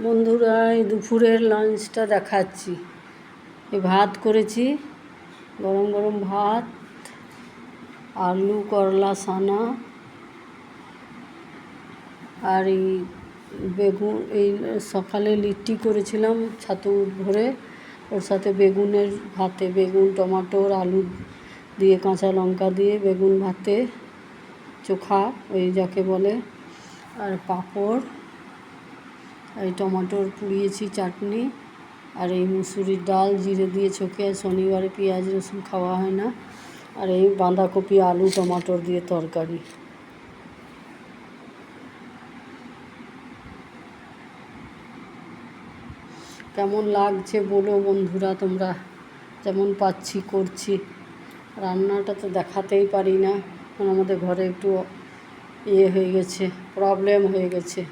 বন্ধুরা, এই দুপুরের লাঞ্চটা দেখাচ্ছি। এই ভাত করেছি, গরম গরম ভাত, আলু করলা সানা, আর এই বেগুন। এই সকালে লিট্টি করেছিলাম ছাতু ভরে, ওর সাথে বেগুনের ভাতে, বেগুন টমাটোর আলু দিয়ে কাঁচা লঙ্কা দিয়ে বেগুন ভাতে, চোখা ওই যাকে বলে, আর পাঁপড়, এই টমাটোর পুড়িয়েছি চাটনি, আর এই মুসুরির ডাল জিরে দিয়ে ছোকে। শনিবারে পেঁয়াজ রসুন খাওয়া হয় না। আর এই বাঁধাকপি আলু টমাটোর দিয়ে তরকারি। কেমন লাগছে বলো বন্ধুরা, তোমরা যেমন পাচ্ছি করছি। রান্নাটা তো দেখাতেই পারি না, কারণ আমাদের ঘরে একটু হয়ে গেছে, প্রবলেম হয়ে গেছে।